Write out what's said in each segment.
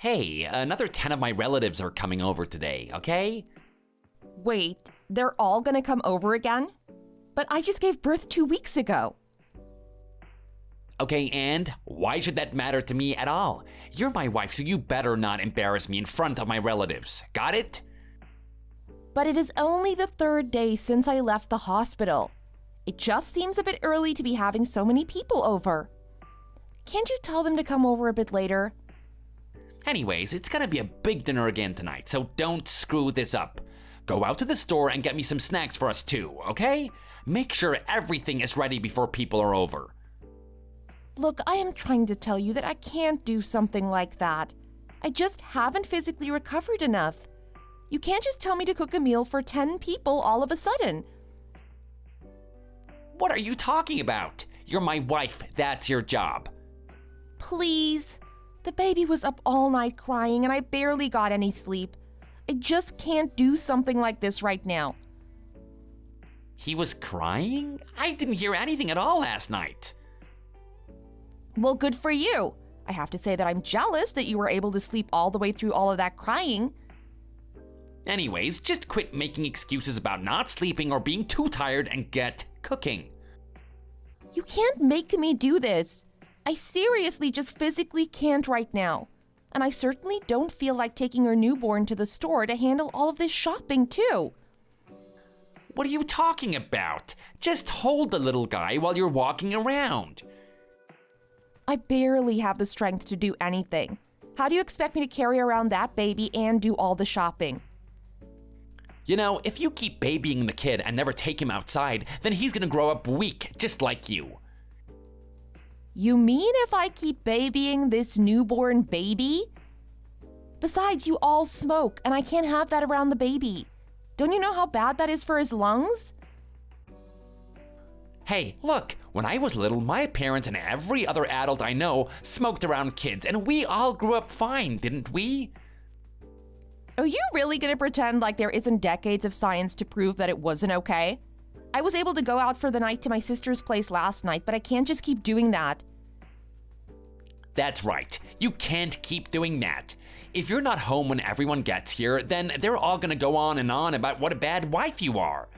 Hey, another 10 of my relatives are coming over today, okay? Wait, they're all gonna come over again? But I just gave birth 2 weeks ago. Okay, and why should that matter to me at all? You're my wife, so you better not embarrass me in front of my relatives. Got it? But it is only the 3rd day since I left the hospital. It just seems a bit early to be having so many people over. Can't you tell them to come over a bit later? Anyways, it's gonna be a big dinner again tonight, so don't screw this up. Go out to the store and get me some snacks for us too, okay? Make sure everything is ready before people are over. Look, I am trying to tell you that I can't do something like that. I just haven't physically recovered enough. You can't just tell me to cook a meal for 10 people all of a sudden. What are you talking about? You're my wife, that's your job. Please. The baby was up all night crying and I barely got any sleep. I just can't do something like this right now. He was crying? I didn't hear anything at all last night. Well, good for you. I have to say that I'm jealous that you were able to sleep all the way through all of that crying. Anyways, just quit making excuses about not sleeping or being too tired and get cooking. You can't make me do this. I seriously just physically can't right now. And I certainly don't feel like taking your newborn to the store to handle all of this shopping too. What are you talking about? Just hold the little guy while you're walking around. I barely have the strength to do anything. How do you expect me to carry around that baby and do all the shopping? You know, if you keep babying the kid and never take him outside, then he's gonna grow up weak, just like you. You mean if I keep babying this newborn baby? Besides, you all smoke, and I can't have that around the baby. Don't you know how bad that is for his lungs? Hey, look, when I was little, my parents and every other adult I know smoked around kids, and we all grew up fine, didn't we? Are you really gonna pretend like there isn't decades of science to prove that it wasn't okay? I was able to go out for the night to my sister's place last night, but I can't just keep doing that. That's right, you can't keep doing that. If you're not home when everyone gets here, then they're all gonna go on and on about what a bad wife you are.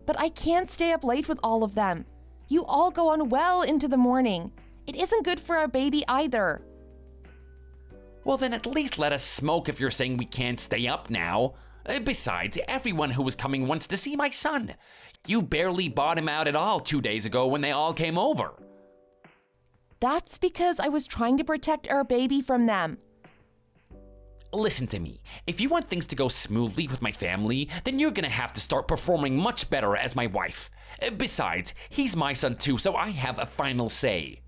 But I can't stay up late with all of them. You all go on well into the morning. It isn't good for our baby either. Well, then at least let us smoke if you're saying we can't stay up now. Besides, everyone who was coming wants to see my son. You barely bought him out at all 2 days ago when they all came over. That's because I was trying to protect our baby from them. Listen to me. If you want things to go smoothly with my family, then you're gonna have to start performing much better as my wife. Besides, he's my son too, so I have a final say.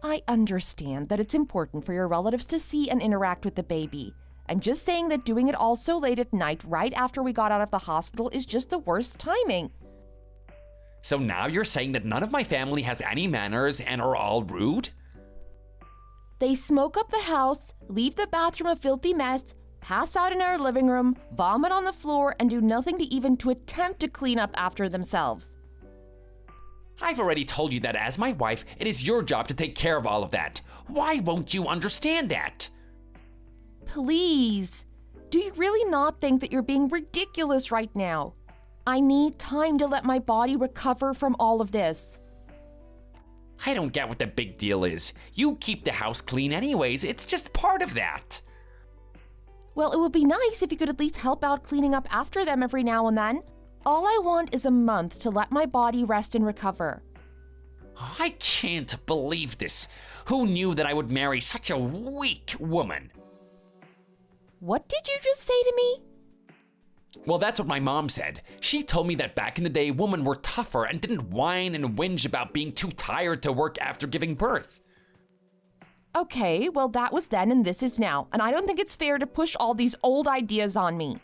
I understand that it's important for your relatives to see and interact with the baby. I'm just saying that doing it all so late at night, right after we got out of the hospital, is just the worst timing. So now you're saying that none of my family has any manners and are all rude? They smoke up the house, leave the bathroom a filthy mess, pass out in our living room, vomit on the floor, and do nothing to even to attempt to clean up after themselves. I've already told you that as my wife, it is your job to take care of all of that. Why won't you understand that? Please, do you really not think that you're being ridiculous right now? I need time to let my body recover from all of this. I don't get what the big deal is. You keep the house clean anyways, it's just part of that. Well, it would be nice if you could at least help out cleaning up after them every now and then. All I want is a month to let my body rest and recover. I can't believe this. Who knew that I would marry such a weak woman? What did you just say to me? Well, that's what my mom said. She told me that back in the day, women were tougher and didn't whine and whinge about being too tired to work after giving birth. Okay, well that was then and this is now, and I don't think it's fair to push all these old ideas on me.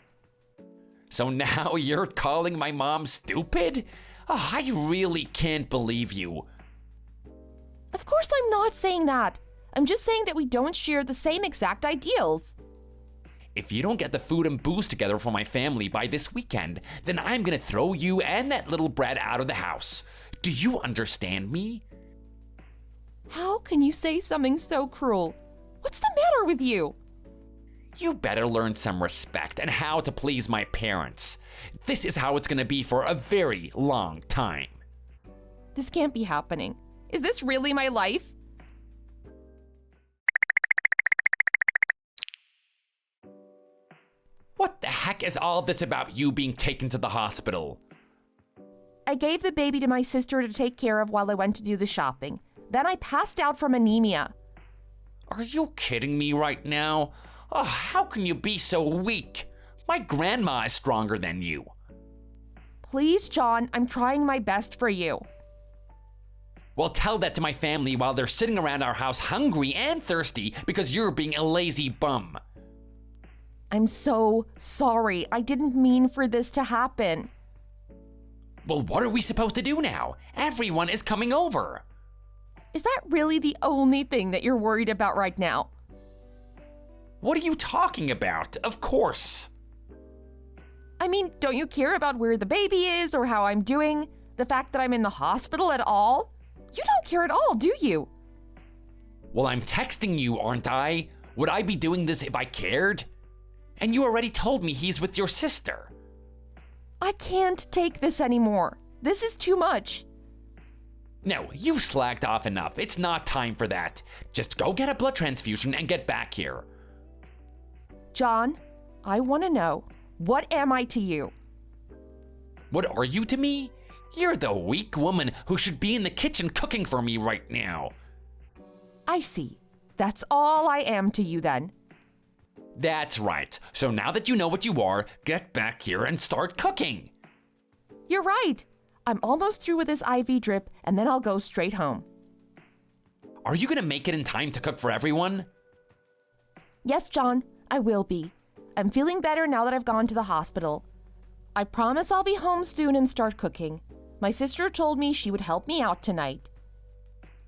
So now you're calling my mom stupid? Oh, I really can't believe you. Of course I'm not saying that. I'm just saying that we don't share the same exact ideals. If you don't get the food and booze together for my family by this weekend, then I'm gonna throw you and that little brat out of the house. Do you understand me? How can you say something so cruel? What's the matter with you? You better learn some respect and how to please my parents. This is how it's gonna be for a very long time. This can't be happening. Is this really my life? What the heck is all this about you being taken to the hospital? I gave the baby to my sister to take care of while I went to do the shopping. Then I passed out from anemia. Are you kidding me right now? Oh, how can you be so weak? My grandma is stronger than you. Please, John, I'm trying my best for you. Well, tell that to my family while they're sitting around our house hungry and thirsty because you're being a lazy bum. I'm so sorry. I didn't mean for this to happen. Well, what are we supposed to do now? Everyone is coming over. Is that really the only thing that you're worried about right now? What are you talking about? Of course. I mean, don't you care about where the baby is or how I'm doing? The fact that I'm in the hospital at all? You don't care at all, do you? Well, I'm texting you, aren't I? Would I be doing this if I cared? And you already told me he's with your sister. I can't take this anymore. This is too much. No, you've slacked off enough. It's not time for that. Just go get a blood transfusion and get back here. John, I want to know, what am I to you? What are you to me? You're the weak woman who should be in the kitchen cooking for me right now. I see. That's all I am to you then. That's right. So now that you know what you are, get back here and start cooking. You're right. I'm almost through with this IV drip, and then I'll go straight home. Are you gonna make it in time to cook for everyone? Yes, John, I will be. I'm feeling better now that I've gone to the hospital. I promise I'll be home soon and start cooking. My sister told me she would help me out tonight.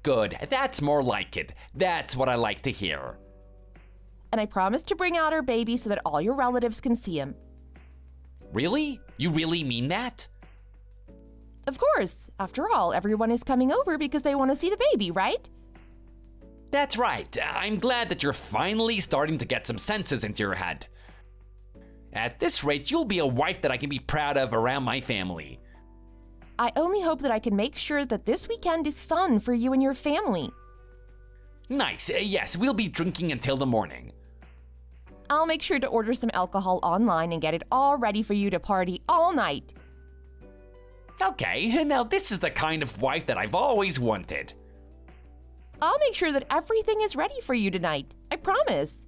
Good, that's more like it. That's what I like to hear. And I promise to bring out our baby so that all your relatives can see him. Really? You really mean that? Of course. After all, everyone is coming over because they want to see the baby, right? That's right. I'm glad that you're finally starting to get some senses into your head. At this rate, you'll be a wife that I can be proud of around my family. I only hope that I can make sure that this weekend is fun for you and your family. Nice. Yes, we'll be drinking until the morning. I'll make sure to order some alcohol online and get it all ready for you to party all night. Okay, now this is the kind of wife that I've always wanted. I'll make sure that everything is ready for you tonight. I promise.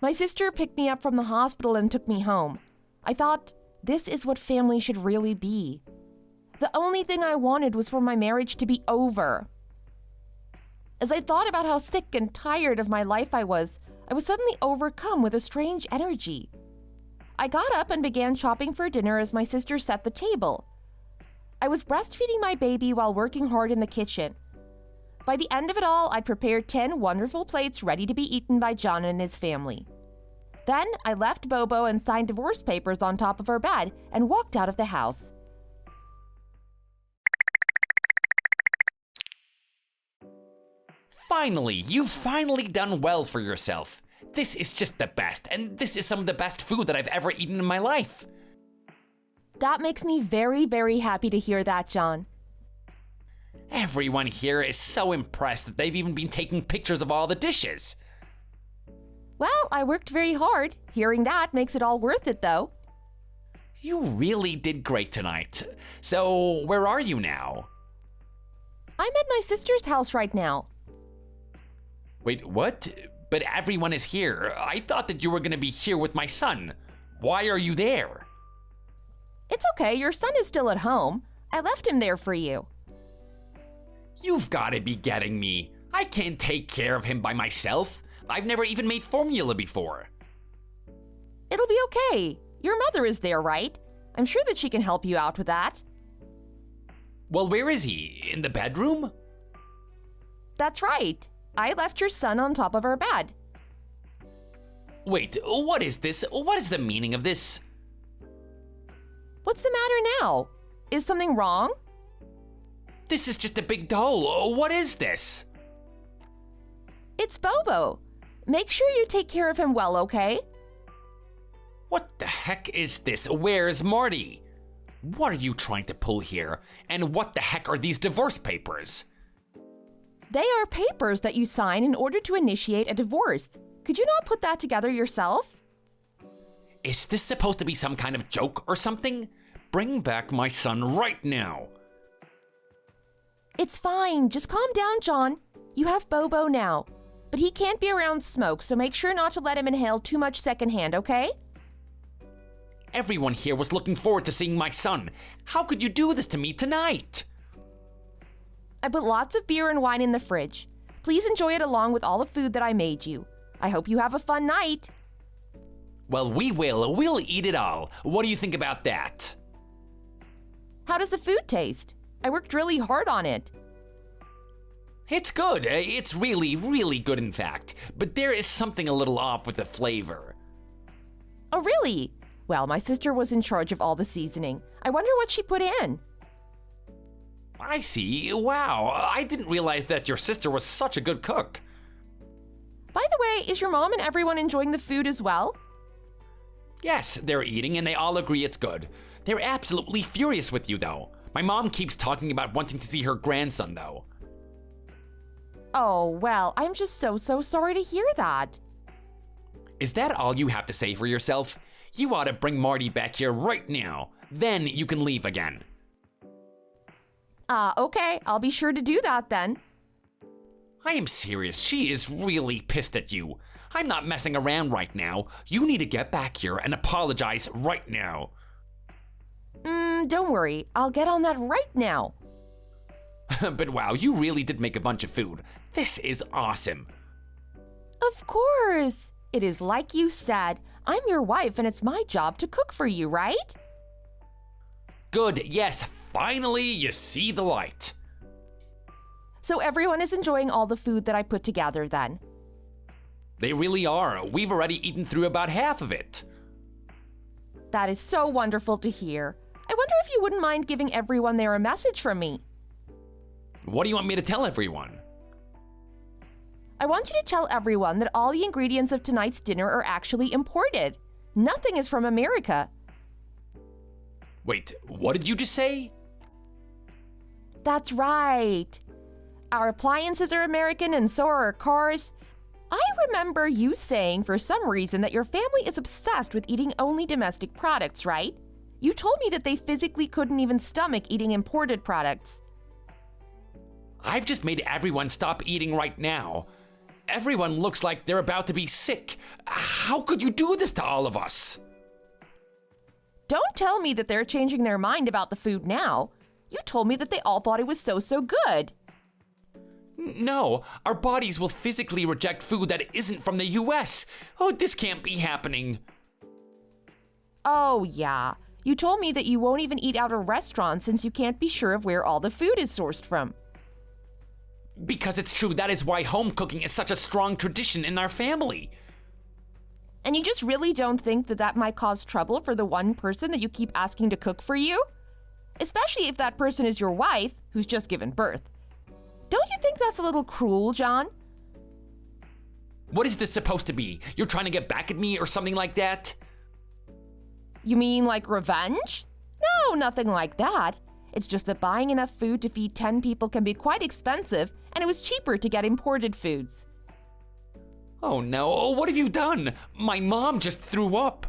My sister picked me up from the hospital and took me home. I thought, this is what family should really be. The only thing I wanted was for my marriage to be over. As I thought about how sick and tired of my life I was suddenly overcome with a strange energy. I got up and began shopping for dinner as my sister set the table. I was breastfeeding my baby while working hard in the kitchen. By the end of it all, I'd prepared 10 wonderful plates ready to be eaten by John and his family. Then I left Bobo and signed divorce papers on top of her bed and walked out of the house. Finally, you've finally done well for yourself. This is just the best, and this is some of the best food that I've ever eaten in my life. That makes me very, very happy to hear that, John. Everyone here is so impressed that they've even been taking pictures of all the dishes. Well, I worked very hard. Hearing that makes it all worth it, though. You really did great tonight. So, where are you now? I'm at my sister's house right now. Wait, what? But everyone is here. I thought that you were gonna be here with my son. Why are you there? It's okay, your son is still at home. I left him there for you. You've gotta be getting me. I can't take care of him by myself. I've never even made formula before. It'll be okay. Your mother is there, right? I'm sure that she can help you out with that. Well, where is he? In the bedroom? That's right. I left your son on top of our bed. Wait, what is this? What is the meaning of this? What's the matter now? Is something wrong? This is just a big doll. What is this? It's Bobo. Make sure you take care of him well, okay? What the heck is this? Where's Marty? What are you trying to pull here? And what the heck are these divorce papers? They are papers that you sign in order to initiate a divorce. Could you not put that together yourself? Is this supposed to be some kind of joke or something? Bring back my son right now. It's fine. Just calm down, John. You have Bobo now. But he can't be around smoke, so make sure not to let him inhale too much secondhand, okay? Everyone here was looking forward to seeing my son. How could you do this to me tonight? I put lots of beer and wine in the fridge. Please enjoy it along with all the food that I made you. I hope you have a fun night. Well, we will. We'll eat it all. What do you think about that? How does the food taste? I worked really hard on it. It's good. It's really, really good, in fact. But there is something a little off with the flavor. Oh, really? Well, my sister was in charge of all the seasoning. I wonder what she put in. I see. Wow. I didn't realize that your sister was such a good cook. By the way, is your mom and everyone enjoying the food as well? Yes, they're eating and they all agree it's good. They're absolutely furious with you, though. My mom keeps talking about wanting to see her grandson, though. Oh, well, I'm just so sorry to hear that. Is that all you have to say for yourself? You ought to bring Marty back here right now. Then you can leave again. Okay, I'll be sure to do that then. I am serious. She is really pissed at you. I'm not messing around right now. You need to get back here and apologize right now. Don't worry. I'll get on that right now. But wow, you really did make a bunch of food. This is awesome. Of course. It is like you said. I'm your wife and it's my job to cook for you, right? Good, yes. Finally, you see the light. So everyone is enjoying all the food that I put together then? They really are. We've already eaten through about half of it. That is so wonderful to hear. I wonder if you wouldn't mind giving everyone there a message from me. What do you want me to tell everyone? I want you to tell everyone that all the ingredients of tonight's dinner are actually imported. Nothing is from America. Wait, what did you just say? That's right. Our appliances are American and so are our cars. I remember you saying for some reason that your family is obsessed with eating only domestic products, right? You told me that they physically couldn't even stomach eating imported products. I've just made everyone stop eating right now. Everyone looks like they're about to be sick. How could you do this to all of us? Don't tell me that they're changing their mind about the food now. You told me that they all thought it was so good. No, our bodies will physically reject food that isn't from the US. Oh, this can't be happening. Oh, yeah. You told me that you won't even eat out at restaurants since you can't be sure of where all the food is sourced from. Because it's true, that is why home cooking is such a strong tradition in our family. And you just really don't think that that might cause trouble for the one person that you keep asking to cook for you? Especially if that person is your wife, who's just given birth. Don't you think that's a little cruel, John? What is this supposed to be? You're trying to get back at me or something like that? You mean like revenge? No, nothing like that. It's just that buying enough food to feed 10 people can be quite expensive, and it was cheaper to get imported foods. Oh no, what have you done? My mom just threw up.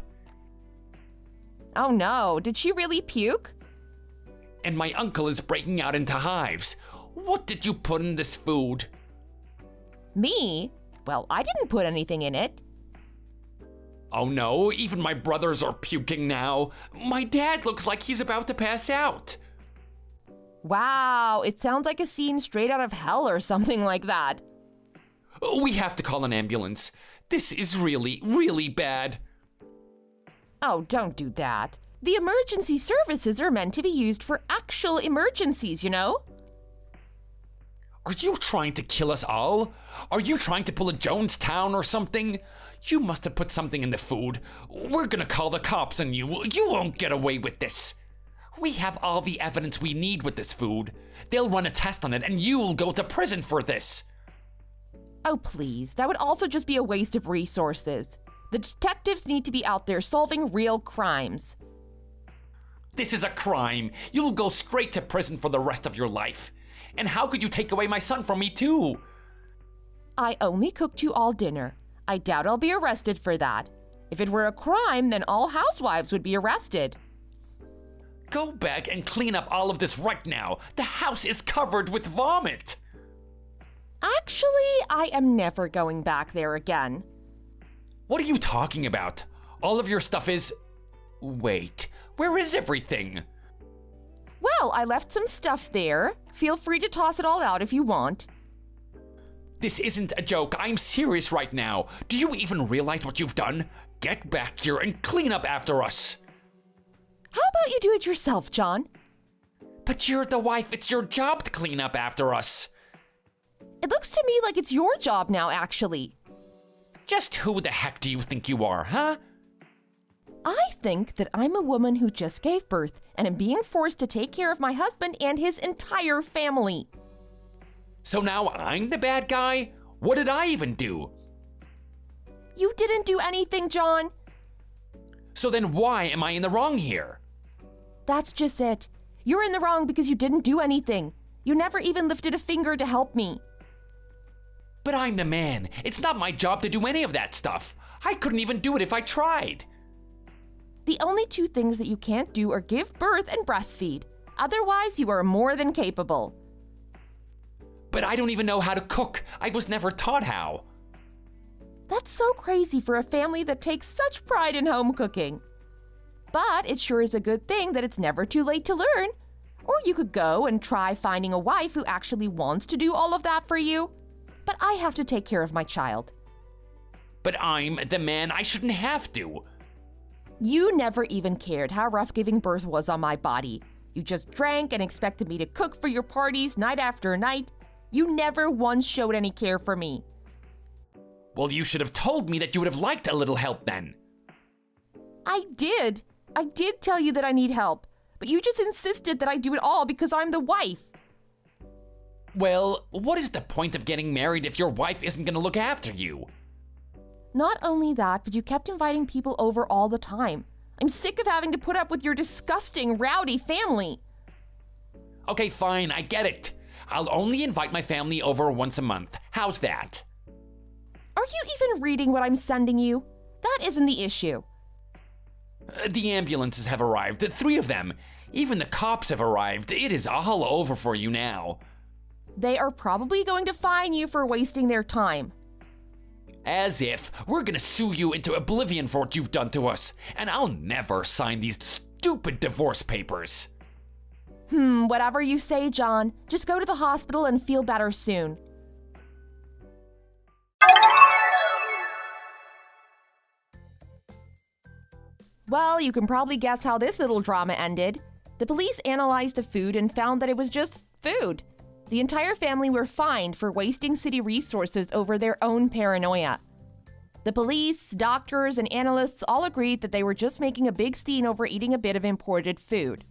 Oh no, did she really puke? And my uncle is breaking out into hives. What did you put in this food? Me? Well, I didn't put anything in it. Oh no, even my brothers are puking now. My dad looks like he's about to pass out. Wow, it sounds like a scene straight out of hell or something like that. We have to call an ambulance. This is really, really bad. Oh, don't do that. The emergency services are meant to be used for actual emergencies, you know? Are you trying to kill us all? Are you trying to pull a Jonestown or something? You must have put something in the food. We're gonna call the cops on you. You won't get away with this. We have all the evidence we need with this food. They'll run a test on it and you'll go to prison for this. Oh, please. That would also just be a waste of resources. The detectives need to be out there solving real crimes. This is a crime. You'll go straight to prison for the rest of your life. And how could you take away my son from me too? I only cooked you all dinner. I doubt I'll be arrested for that. If it were a crime, then all housewives would be arrested. Go back and clean up all of this right now. The house is covered with vomit. Actually, I am never going back there again. What are you talking about? All of your stuff is... Wait, where is everything? Well, I left some stuff there. Feel free to toss it all out if you want. This isn't a joke. I'm serious right now. Do you even realize what you've done? Get back here and clean up after us. How about you do it yourself, John? But you're the wife. It's your job to clean up after us. It looks to me like it's your job now, actually. Just who the heck do you think you are, huh? I think that I'm a woman who just gave birth and am being forced to take care of my husband and his entire family. So now I'm the bad guy? What did I even do? You didn't do anything, John. So then why am I in the wrong here? That's just it. You're in the wrong because you didn't do anything. You never even lifted a finger to help me. But I'm the man. It's not my job to do any of that stuff. I couldn't even do it if I tried. The only two things that you can't do are give birth and breastfeed. Otherwise, you are more than capable. But I don't even know how to cook. I was never taught how. That's so crazy for a family that takes such pride in home cooking. But it sure is a good thing that it's never too late to learn. Or you could go and try finding a wife who actually wants to do all of that for you. But I have to take care of my child. But I'm the man. I shouldn't have to. You never even cared how rough giving birth was on my body. You just drank and expected me to cook for your parties night after night. You never once showed any care for me. Well, you should have told me that you would have liked a little help then. I did. I did tell you that I need help. But you just insisted that I do it all because I'm the wife. Well, what is the point of getting married if your wife isn't going to look after you? Not only that, but you kept inviting people over all the time. I'm sick of having to put up with your disgusting, rowdy family. Okay, fine, I get it. I'll only invite my family over once a month. How's that? Are you even reading what I'm sending you? That isn't the issue. The ambulances have arrived, 3 of them. Even the cops have arrived. It is all over for you now. They are probably going to fine you for wasting their time. As if. We're gonna sue you into oblivion for what you've done to us. And I'll never sign these stupid divorce papers. Whatever you say, John. Just go to the hospital and feel better soon. Well, you can probably guess how this little drama ended. The police analyzed the food and found that it was just food. The entire family were fined for wasting city resources over their own paranoia. The police, doctors, and analysts all agreed that they were just making a big scene over eating a bit of imported food.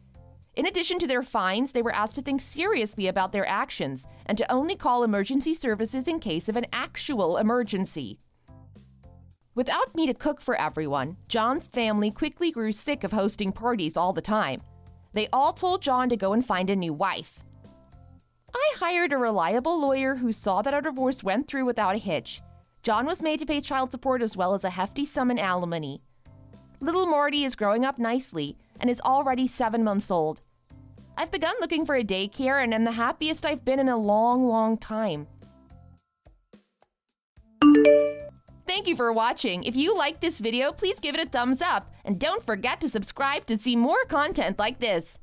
In addition to their fines, they were asked to think seriously about their actions and to only call emergency services in case of an actual emergency. Without me to cook for everyone, John's family quickly grew sick of hosting parties all the time. They all told John to go and find a new wife. I hired a reliable lawyer who saw that our divorce went through without a hitch. John was made to pay child support as well as a hefty sum in alimony. Little Marty is growing up nicely and is already 7 months old. I've begun looking for a daycare and am the happiest I've been in a long, long time. Thank you for watching. If you liked this video, please give it a thumbs up and don't forget to subscribe to see more content like this.